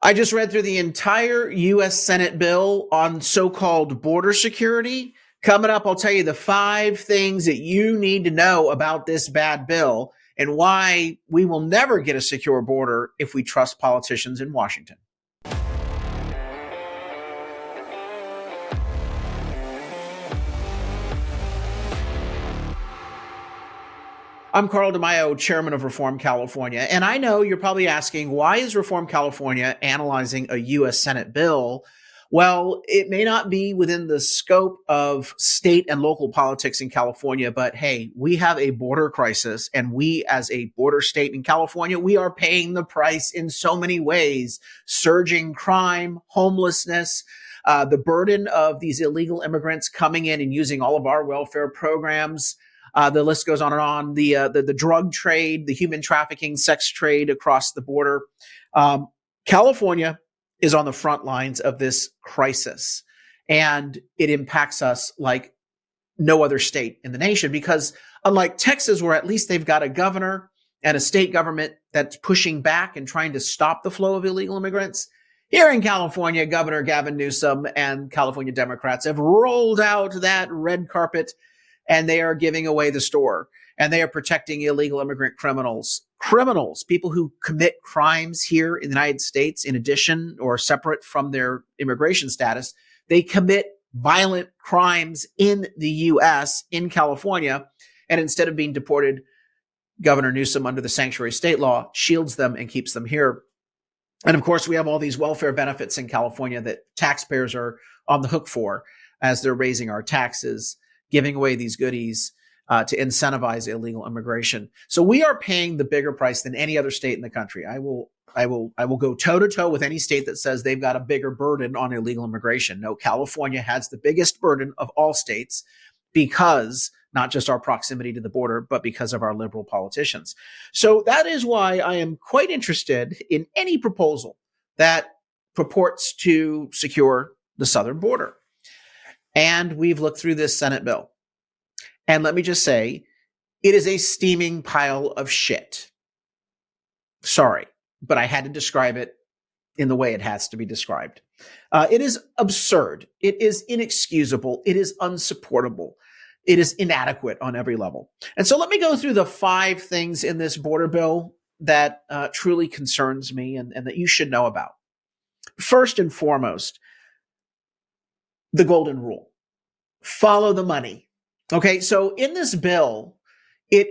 I just read through the entire U.S. Senate bill on so-called border security. Coming up, I'll tell you the 5 things that you need to know about this bad bill and why we will never get a secure border if we trust politicians in Washington. I'm Carl DeMaio, chairman of Reform California. And I know you're probably asking, why is Reform California analyzing a U.S. Senate bill? Well, it may not be within the scope of state and local politics in California, but hey, we have a border crisis, and we as a border state in California, we are paying the price in so many ways. Surging crime, homelessness, the burden of these illegal immigrants coming in and using all of our welfare programs. The list goes on and on. The drug trade, the human trafficking, sex trade across the border. California is on the front lines of this crisis, and it impacts us like no other state in the nation, because unlike Texas, where at least they've got a governor and a state government that's pushing back and trying to stop the flow of illegal immigrants, here in California, Governor Gavin Newsom and California Democrats have rolled out that red carpet, and they are giving away the store, and they are protecting illegal immigrant criminals, people who commit crimes here in the United States in addition or separate from their immigration status. They commit violent crimes in the U.S., in California, and instead of being deported, Governor Newsom, under the sanctuary state law, shields them and keeps them here. And of course, we have all these welfare benefits in California that taxpayers are on the hook for as they're raising our taxes, giving away these goodies to incentivize illegal immigration. So we are paying the bigger price than any other state in the country. I will go toe to toe with any state that says they've got a bigger burden on illegal immigration. No, California has the biggest burden of all states, because not just our proximity to the border, but because of our liberal politicians. So that is why I am quite interested in any proposal that purports to secure the southern border. And we've looked through this Senate bill. And let me just say, it is a steaming pile of shit. Sorry, but I had to describe it in the way it has to be described. It is absurd. It is inexcusable. It is unsupportable. It is inadequate on every level. And so let me go through the 5 things in this border bill that truly concerns me and that you should know about. First and foremost, the golden rule: follow the money. Okay, so in this bill, it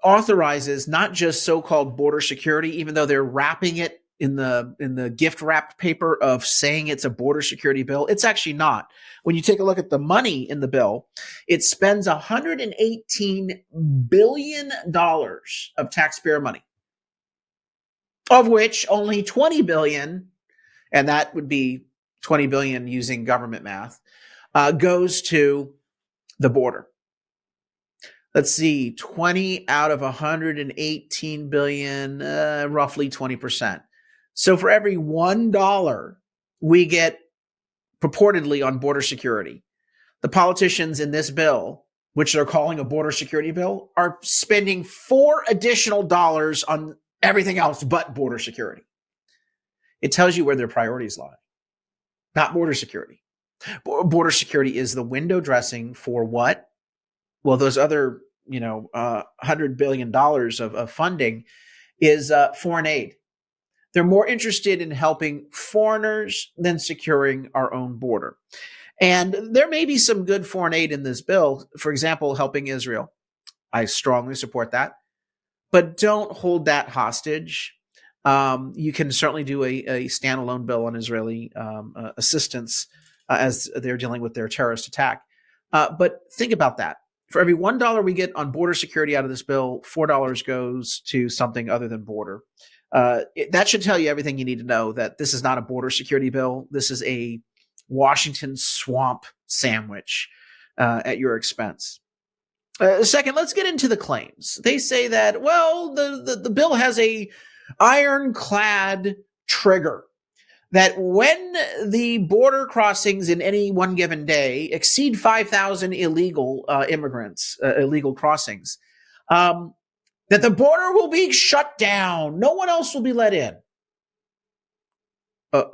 authorizes not just so-called border security, even though they're wrapping it in the gift wrapped paper of saying it's a border security bill. It's actually not. When you take a look at the money in the bill, it spends $118 billion of taxpayer money, of which only $20 billion, and that would be $20 billion using government math, goes to the border. Let's see, 20 out of 118 billion, roughly 20%. So for every $1 we get purportedly on border security, the politicians in this bill, which they're calling a border security bill, are spending $4 additional on everything else but border security. It tells you where their priorities lie, not border security. Border security is the window dressing for what? Well, those other, $100 billion of funding is foreign aid. They're more interested in helping foreigners than securing our own border. And there may be some good foreign aid in this bill. For example, helping Israel. I strongly support that. But don't hold that hostage. You can certainly do a standalone bill on Israeli assistance as they're dealing with their terrorist attack. But think about that. For every $1 we get on border security out of this bill, $4 goes to something other than border. That should tell you everything you need to know, that this is not a border security bill. This is a Washington swamp sandwich at your expense. Second, let's get into the claims. They say that, well, the bill has a ironclad trigger, that when the border crossings in any one given day exceed 5,000 illegal immigrants, illegal crossings, that the border will be shut down. No one else will be let in. Uh,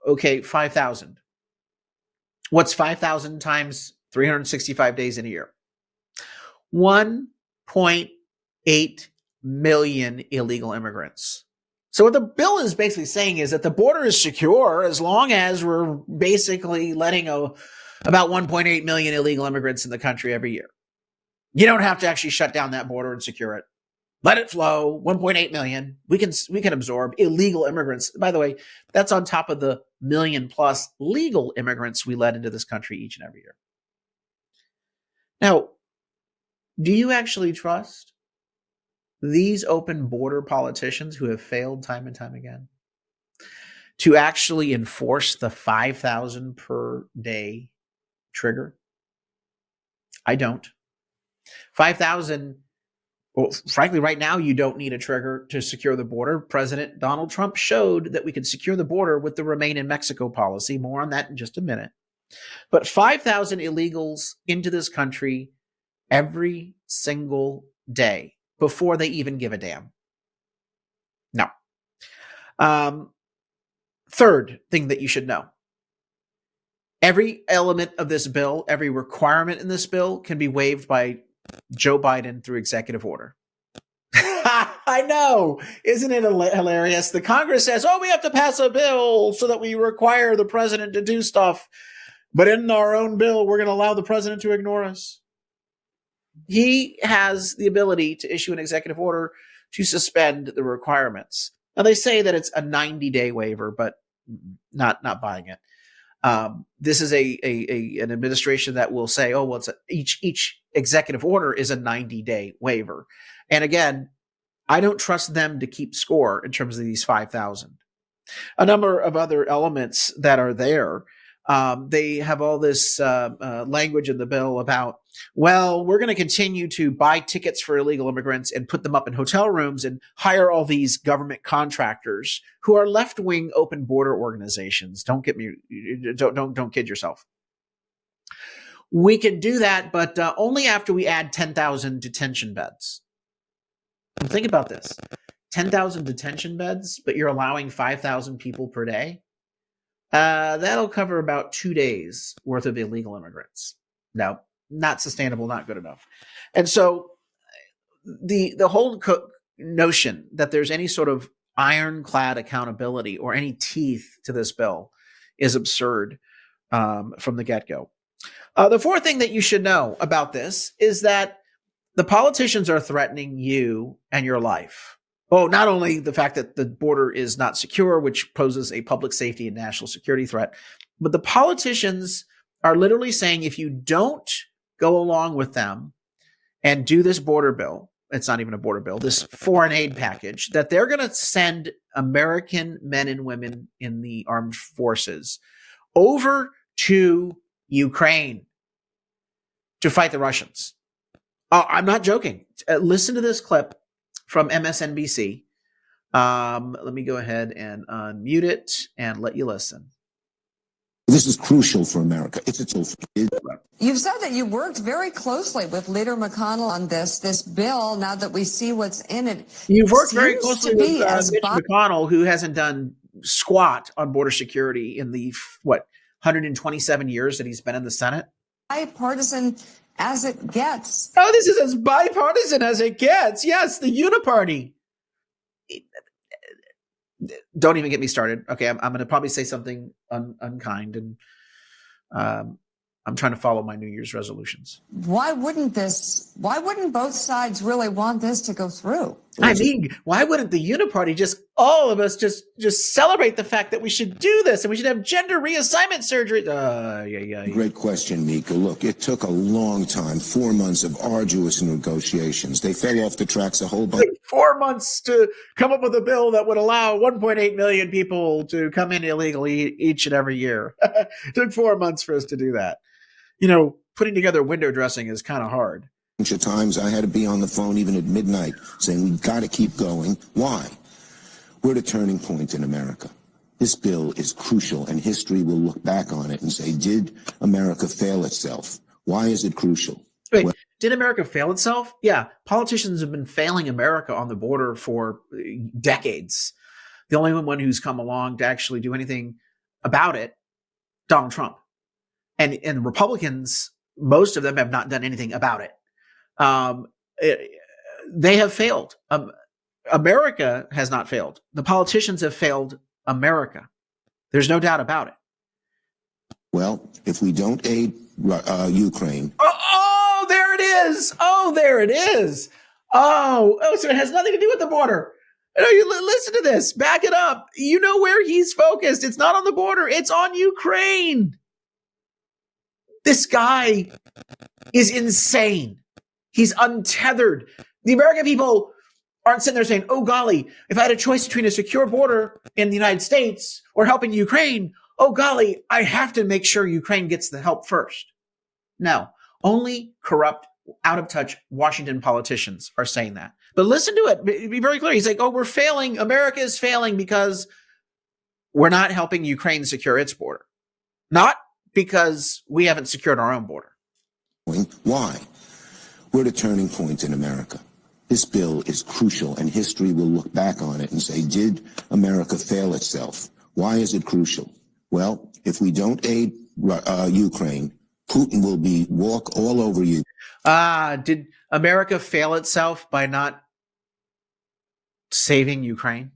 okay, 5,000. What's 5,000 times 365 days in a year? 1.8 million illegal immigrants. So what the bill is basically saying is that the border is secure as long as we're basically letting about 1.8 million illegal immigrants in the country every year. You don't have to actually shut down that border and secure it. Let it flow. 1.8 million. We can absorb illegal immigrants. By the way, that's on top of the million plus legal immigrants we let into this country each and every year. Now, do you actually trust these open border politicians who have failed time and time again to actually enforce the 5,000 per day trigger? I don't. 5,000. Well, frankly, right now, you don't need a trigger to secure the border. President Donald Trump showed that we could secure the border with the Remain in Mexico policy. More on that in just a minute. But 5,000 illegals into this country every single day before they even give a damn. No. Third thing that you should know. Every element of this bill, every requirement in this bill can be waived by Joe Biden through executive order. I know. Isn't it hilarious? The Congress says, we have to pass a bill so that we require the president to do stuff. But in our own bill, we're going to allow the president to ignore us. He has the ability to issue an executive order to suspend the requirements. Now, they say that it's a 90-day waiver, but not buying it. This is an administration that will say, it's each executive order is a 90-day waiver. And again, I don't trust them to keep score in terms of these 5,000. A number of other elements that are there. They have all this language in the bill about, we're going to continue to buy tickets for illegal immigrants and put them up in hotel rooms and hire all these government contractors who are left-wing open border organizations. Don't kid yourself. We can do that, but only after we add 10,000 detention beds. And think about this. 10,000 detention beds, but you're allowing 5,000 people per day. That'll cover about 2 days worth of illegal immigrants. No, not sustainable, not good enough. And so the whole notion that there's any sort of ironclad accountability or any teeth to this bill is absurd from the get-go. The fourth thing that you should know about this is that the politicians are threatening you and your life. Not only the fact that the border is not secure, which poses a public safety and national security threat, but the politicians are literally saying if you don't go along with them and do this border bill, it's not even a border bill, this foreign aid package, that they're going to send American men and women in the armed forces over to Ukraine to fight the Russians. I'm not joking. Listen to this clip from MSNBC. Let me go ahead and unmute it and let you listen. This is crucial for America. It's a tool. You've said that you worked very closely with Leader McConnell on this bill. Now that we see what's in it, you've worked very closely with Mitch McConnell, who hasn't done squat on border security in the 127 years that he's been in the Senate. Bipartisan as it gets. Oh, this is as bipartisan as it gets. Yes, the uniparty. Don't even get me started. Okay, I'm going to probably say something unkind, and I'm trying to follow my New Year's resolutions. Why wouldn't both sides really want this to go through? I mean, why wouldn't the uniparty all of us just celebrate the fact that we should do this and we should have gender reassignment surgery? Great question, Mika. Look, it took a long time, 4 months of arduous negotiations. They fell off the tracks a whole bunch. 4 months to come up with a bill that would allow 1.8 million people to come in illegally each and every year. It took 4 months for us to do that. Putting together window dressing is kind of hard. Bunch of times I had to be on the phone even at midnight saying we've got to keep going. Why? We're at a turning point in America. This bill is crucial, and history will look back on it and say, did America fail itself? Why is it crucial? Wait, did America fail itself? Yeah, politicians have been failing America on the border for decades. The only one who's come along to actually do anything about it, Donald Trump. And Republicans, most of them have not done anything about it. Um, it they have failed. America has not failed. The politicians have failed America. There's no doubt about it. Well, if we don't aid Ukraine. Oh, there it is. Oh, there it is. Oh, so it has nothing to do with the border. You listen to this. Back it up. You know where he's focused. It's not on the border. It's on Ukraine. This guy is insane. He's untethered. The American people aren't sitting there saying, oh, golly, if I had a choice between a secure border in the United States or helping Ukraine, oh, golly, I have to make sure Ukraine gets the help first. No, only corrupt, out of touch Washington politicians are saying that. But listen to it. Be very clear. He's like, oh, we're failing. America is failing because we're not helping Ukraine secure its border. Not because we haven't secured our own border. Why? We're at a turning point in America. This bill is crucial, and history will look back on it and say, did America fail itself? Why is it crucial? Well, if we don't aid Ukraine, Putin will walk all over you. Did America fail itself by not saving Ukraine?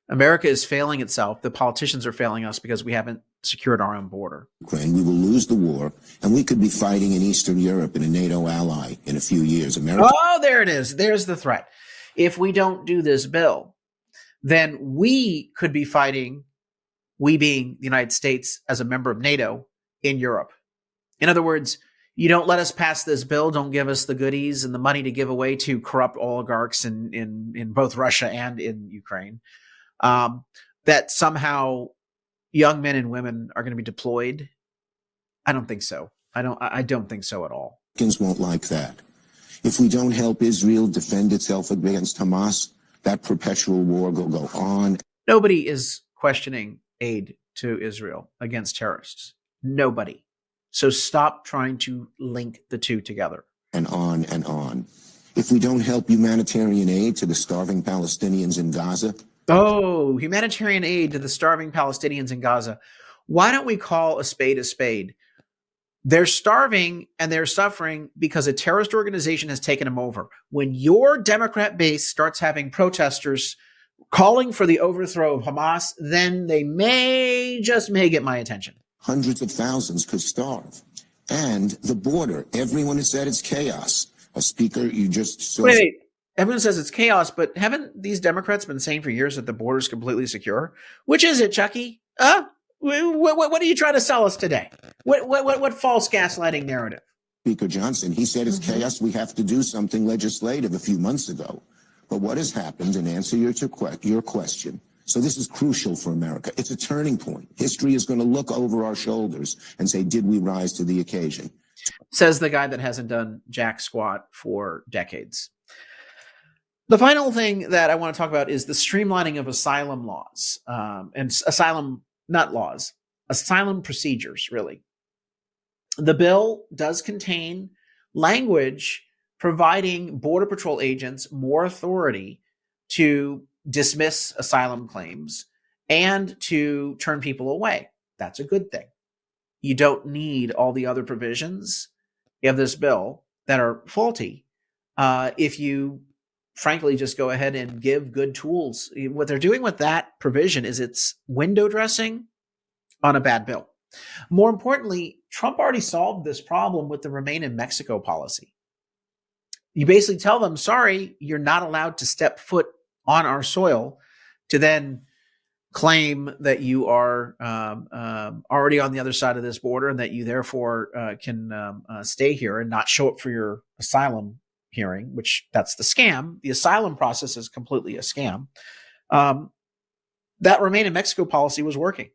America is failing itself. The politicians are failing us because we haven't secured our own border. Ukraine, we will lose the war, and we could be fighting in Eastern Europe in a NATO ally in a few years. America. Oh, there it is. There's the threat. If we don't do this bill, then we could be fighting, we being the United States as a member of NATO, in Europe. In other words, you don't let us pass this bill, don't give us the goodies and the money to give away to corrupt oligarchs in both Russia and in Ukraine, that somehow young men and women are going to be deployed. I don't think so. I don't think so at all. Americans won't like that. If we don't help Israel defend itself against Hamas, that perpetual war will go on. Nobody is questioning aid to Israel against terrorists. Nobody. So stop trying to link the two together. And on and on. If we don't help humanitarian aid to the starving Palestinians in Gaza. Oh, humanitarian aid to the starving Palestinians in Gaza. Why don't we call a spade a spade? They're starving and they're suffering because a terrorist organization has taken them over. When your Democrat base starts having protesters calling for the overthrow of Hamas, then they may get my attention. Hundreds of thousands could starve. And the border, everyone has said it's chaos. A speaker you just saw. Wait. Everyone says it's chaos, but haven't these Democrats been saying for years that the border is completely secure? Which is it, Chucky? What are you trying to sell us today? What false gaslighting narrative? Speaker Johnson, he said it's chaos. We have to do something legislative a few months ago. But what has happened, in answer to your question, so this is crucial for America. It's a turning point. History is going to look over our shoulders and say, did we rise to the occasion? Says the guy that hasn't done jack squat for decades. The final thing that I want to talk about is the streamlining of asylum laws and asylum procedures, really. The bill does contain language providing Border Patrol agents more authority to dismiss asylum claims and to turn people away. That's a good thing. You don't need all the other provisions of this bill that are faulty if you frankly just go ahead and give good tools. What they're doing with that provision is it's window dressing on a bad bill. More importantly, Trump already solved this problem with the Remain in Mexico policy. You basically tell them, sorry, you're not allowed to step foot on our soil, to then claim that you are already on the other side of this border and that you therefore can stay here and not show up for your asylum hearing, which that's the scam. The asylum process is completely a scam. That Remain in Mexico policy was working.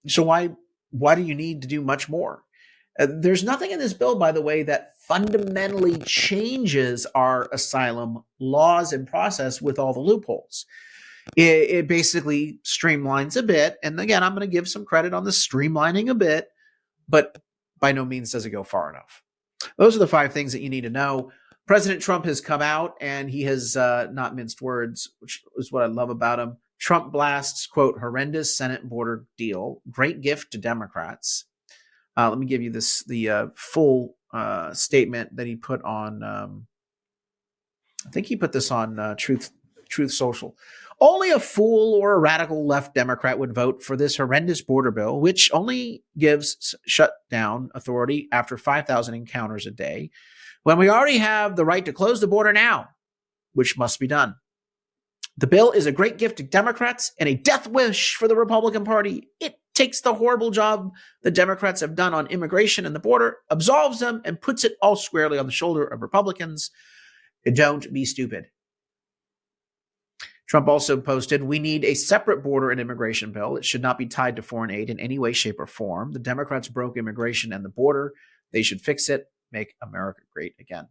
So why do you need to do much more? There's nothing in this bill, by the way, that fundamentally changes our asylum laws and process with all the loopholes. It basically streamlines a bit. And again, I'm going to give some credit on the streamlining a bit, but by no means does it go far enough. Those are the 5 things that you need to know. President Trump has come out and he has not minced words, which is what I love about him. Trump blasts, quote, horrendous Senate border deal, great gift to Democrats. Let me give you the full statement that he put on, I think he put this on Truth Social. Only a fool or a radical left Democrat would vote for this horrendous border bill, which only gives shutdown authority after 5,000 encounters a day, when we already have the right to close the border now, which must be done. The bill is a great gift to Democrats and a death wish for the Republican Party. It takes the horrible job the Democrats have done on immigration and the border, absolves them, and puts it all squarely on the shoulder of Republicans. Don't be stupid. Trump also posted, we need a separate border and immigration bill. It should not be tied to foreign aid in any way, shape, or form. The Democrats broke immigration and the border. They should fix it, make America great again.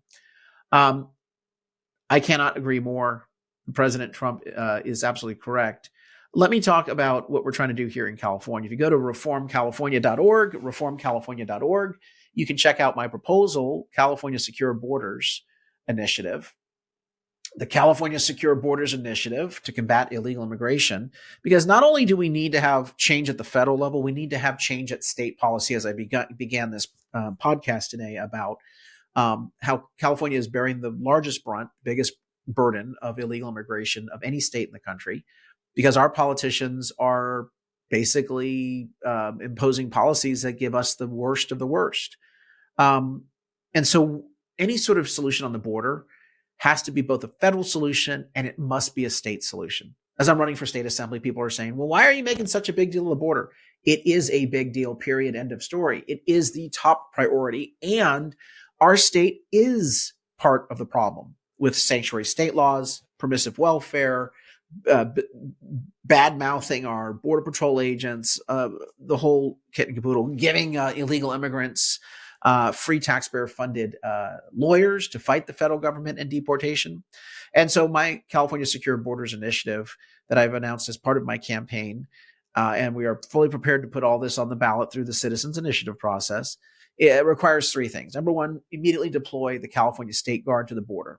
I cannot agree more. President Trump is absolutely correct. Let me talk about what we're trying to do here in California. If you go to reformcalifornia.org, you can check out my proposal, California Secure Borders Initiative. The California Secure Borders Initiative to combat illegal immigration, because not only do we need to have change at the federal level, we need to have change at state policy, as I began this podcast today about how California is bearing the largest brunt, biggest burden of illegal immigration of any state in the country, because our politicians are basically imposing policies that give us the worst of the worst. And so any sort of solution on the border has to be both a federal solution and it must be a state solution. As I'm running for state assembly, people are saying, well, why are you making such a big deal of the border? It is a big deal, period, end of story. It is the top priority. And our state is part of the problem with sanctuary state laws, permissive welfare, bad-mouthing our Border Patrol agents, the whole kit and caboodle, giving illegal immigrants free taxpayer-funded lawyers to fight the federal government and deportation. And so my California Secure Borders Initiative that I've announced as part of my campaign, and we are fully prepared to put all this on the ballot through the Citizens Initiative process, it requires three things. Number one, immediately deploy the California State Guard to the border.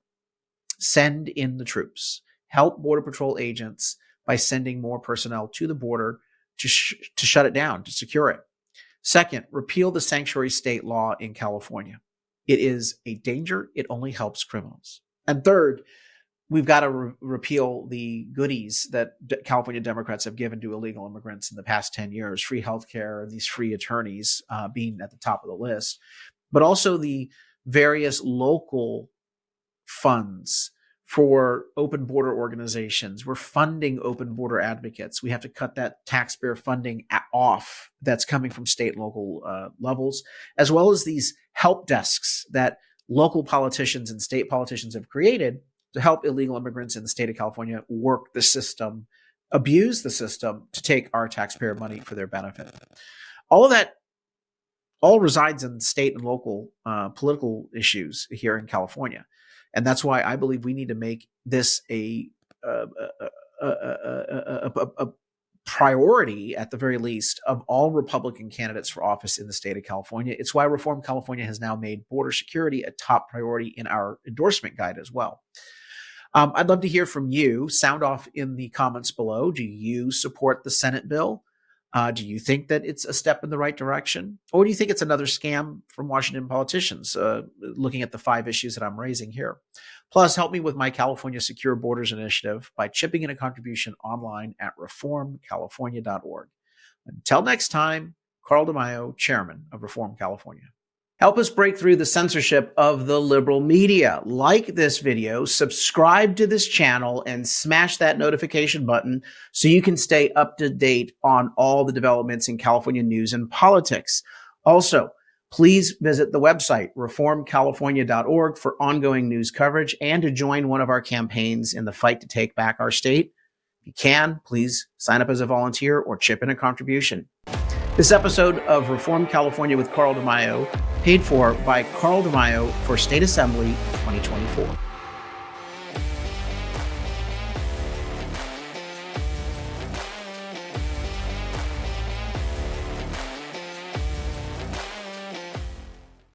Send in the troops. Help Border Patrol agents by sending more personnel to the border to shut it down, to secure it. Second, repeal the sanctuary state law in California. It is a danger. It only helps criminals. And third, we've got to repeal the goodies that California Democrats have given to illegal immigrants in the past 10 years, free healthcare, these free attorneys being at the top of the list, but also the various local funds for open border organizations. We're funding open border advocates. We have to cut that taxpayer funding off that's coming from state and local levels, as well as these help desks that local politicians and state politicians have created to help illegal immigrants in the state of California work the system, abuse the system to take our taxpayer money for their benefit. All of that all resides in state and local political issues here in California. And that's why I believe we need to make this a priority, at the very least, of all Republican candidates for office in the state of California. It's why Reform California has now made border security a top priority in our endorsement guide as well. I'd love to hear from you. Sound off in the comments below. Do you support the Senate bill? Do you think that it's a step in the right direction? Or do you think it's another scam from Washington politicians, looking at the 5 issues that I'm raising here? Plus, help me with my California Secure Borders Initiative by chipping in a contribution online at reformcalifornia.org. Until next time, Carl DeMaio, Chairman of Reform California. Help us break through the censorship of the liberal media. Like this video, subscribe to this channel, and smash that notification button so you can stay up to date on all the developments in California news and politics. Also, please visit the website, reformcalifornia.org, for ongoing news coverage and to join one of our campaigns in the fight to take back our state. If you can, please sign up as a volunteer or chip in a contribution. This episode of Reform California with Carl DeMaio, paid for by Carl DeMaio for State Assembly 2024.